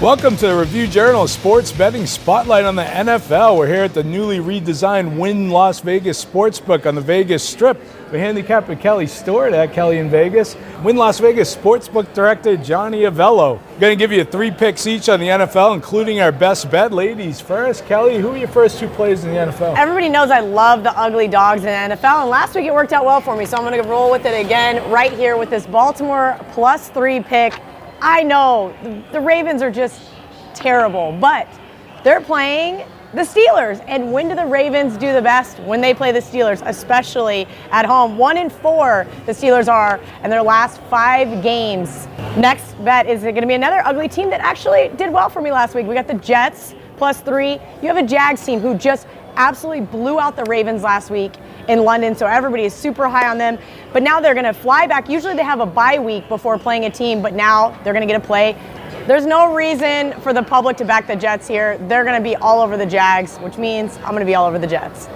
Welcome to the Review Journal Sports Betting Spotlight on the NFL. We're here at the newly redesigned Wynn Las Vegas Sportsbook on the Vegas Strip. We handicap with Kelly Stewart at Kelly in Vegas. Wynn Las Vegas Sportsbook Director Johnny Avello. We're going to give you 3 picks each on the NFL, including our best bet. Ladies first. Kelly, who are your first 2 plays in the NFL? Everybody knows I love the ugly dogs in the NFL, and last week it worked out well for me, so I'm going to roll with it again right here with this Baltimore +3 pick. I know the Ravens are just terrible, but they're playing the Steelers. And when do the Ravens do the best? When they play the Steelers, especially at home. 1-4 the Steelers are in their last 5 games. Next bet is going to be another ugly team that actually did well for me last week. We got the Jets +3. You have a Jags team who just absolutely blew out the Ravens last week in London, so everybody is super high on them. But now they're going to fly back. Usually they have a bye week before playing a team, but now they're going to get a play. There's no reason for the public to back the Jets here. They're going to be all over the Jags, which means I'm going to be all over the Jets.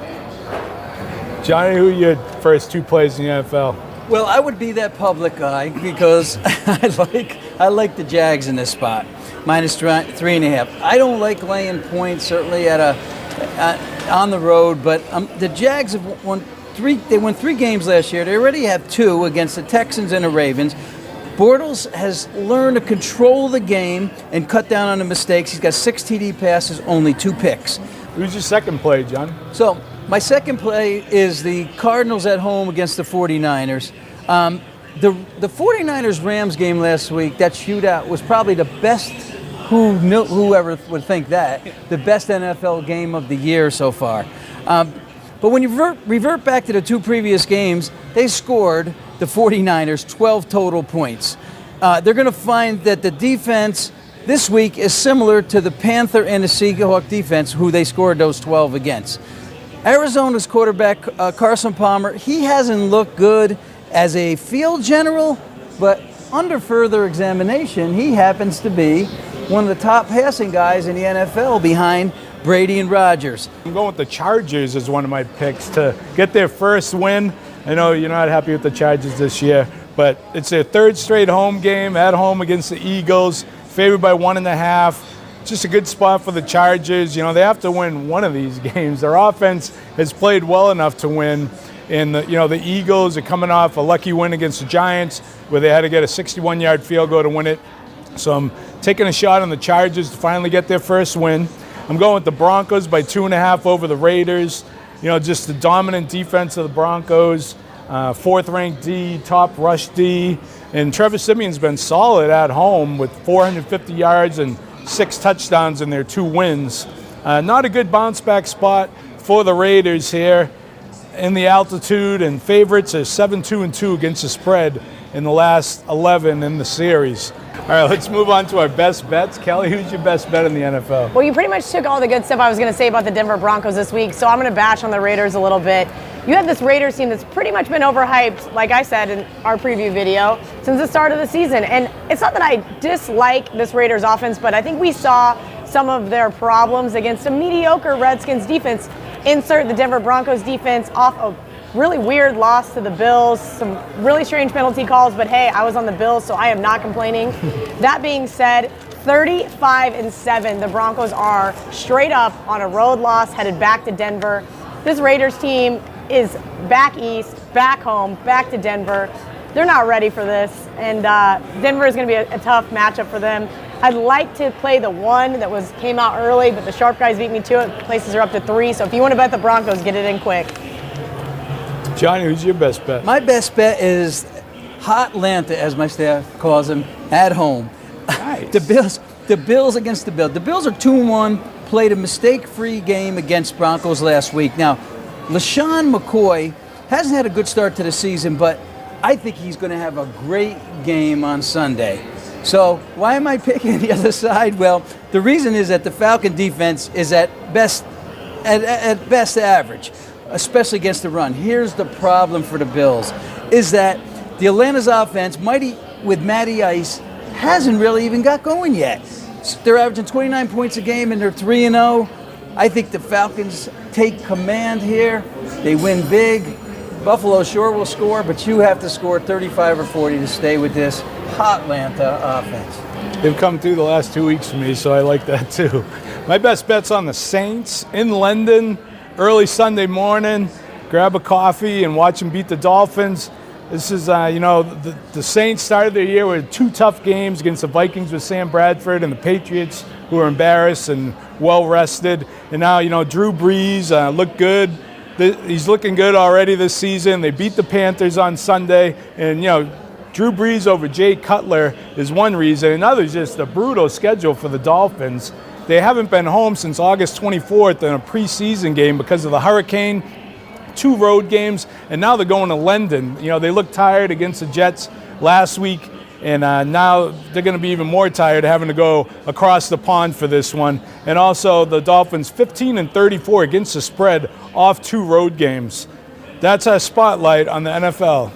Johnny, who are your first 2 plays in the NFL? Well, I would be that public guy because I like the Jags in this spot, -3.5. I don't like laying points, certainly on the road, but the Jags have won 3. They won 3 games last year. They already have 2 against the Texans and the Ravens. Bortles has learned to control the game and cut down on the mistakes. He's got 6 TD passes, only 2 picks. Who's your second play, John? So my second play is the Cardinals at home against the 49ers. The 49ers-Rams game last week, that shootout was probably the best, whoever would think that, the best NFL game of the year so far. But when you revert back to the 2 previous games, they scored, the 49ers, 12 total points. They're going to find that the defense this week is similar to the Panther and the Seahawks defense, who they scored those 12 against. Arizona's quarterback, Carson Palmer, he hasn't looked good as a field general, but under further examination, he happens to be one of the top passing guys in the NFL behind Brady and Rodgers. I'm going with the Chargers as one of my picks to get their first win. I know you're not happy with the Chargers this year, but it's their 3rd straight home game at home against the Eagles, favored by 1.5. Just a good spot for the Chargers. You know, they have to win one of these games. Their offense has played well enough to win. And the Eagles are coming off a lucky win against the Giants where they had to get a 61-yard field goal to win it. So I'm taking a shot on the Chargers to finally get their first win. I'm going with the Broncos by 2.5 over the Raiders. You know, just the dominant defense of the Broncos, 4th-ranked D, top rush D. And Trevor Siemian's been solid at home with 450 yards and 6 touchdowns in their 2 wins. Not a good bounce-back spot for the Raiders here in the altitude, and favorites are 7-2-2 against the spread in the last 11 in the series. All right, let's move on to our best bets. Kelly, who's your best bet in the NFL? Well, you pretty much took all the good stuff I was going to say about the Denver Broncos this week, so I'm going to bash on the Raiders a little bit. You have this Raiders team that's pretty much been overhyped, like I said in our preview video, since the start of the season. And it's not that I dislike this Raiders offense, but I think we saw some of their problems against a mediocre Redskins defense. Insert the Denver Broncos defense off a really weird loss to the Bills, some really strange penalty calls, but hey, I was on the Bills, so I am not complaining. That being said, 35-7 the Broncos are straight up on a road loss, headed back to Denver. This Raiders team is back east, back home, back to Denver. They're not ready for this, and Denver is going to be a tough matchup for them. I'd like to play the 1 that came out early, but the sharp guys beat me to it. Places are up to 3, so if you want to bet the Broncos, get it in quick. Johnny, who's your best bet? My best bet is Hot Lanta, as my staff calls him, at home. Nice. The Bills against the Bills. The Bills are 2-1, played a mistake-free game against Broncos last week. Now, LaShawn McCoy hasn't had a good start to the season, but I think he's going to have a great game on Sunday. So why am I picking the other side? Well, the reason is that the Falcon defense is at best average, especially against the run. Here's the problem for the Bills, is that the Atlanta's offense, mighty with Matty Ice, hasn't really even got going yet. They're averaging 29 points a game and they're 3-0. I think the Falcons take command here. They win big. Buffalo sure will score, but you have to score 35 or 40 to stay with this. Hotlanta offense. They've come through the last 2 weeks for me, so I like that too. My best bet's on the Saints in London, early Sunday morning. Grab a coffee and watch them beat the Dolphins. This is, the Saints started their year with 2 tough games against the Vikings with Sam Bradford and the Patriots, who were embarrassed and well-rested. And now, Drew Brees looked good. He's looking good already this season. They beat the Panthers on Sunday. And, Drew Brees over Jay Cutler is one reason. Another is just a brutal schedule for the Dolphins. They haven't been home since August 24th in a preseason game because of the hurricane, 2 road games, and now they're going to London. They looked tired against the Jets last week, and now they're going to be even more tired having to go across the pond for this one. And also the Dolphins 15-34 against the spread off 2 road games. That's our spotlight on the NFL.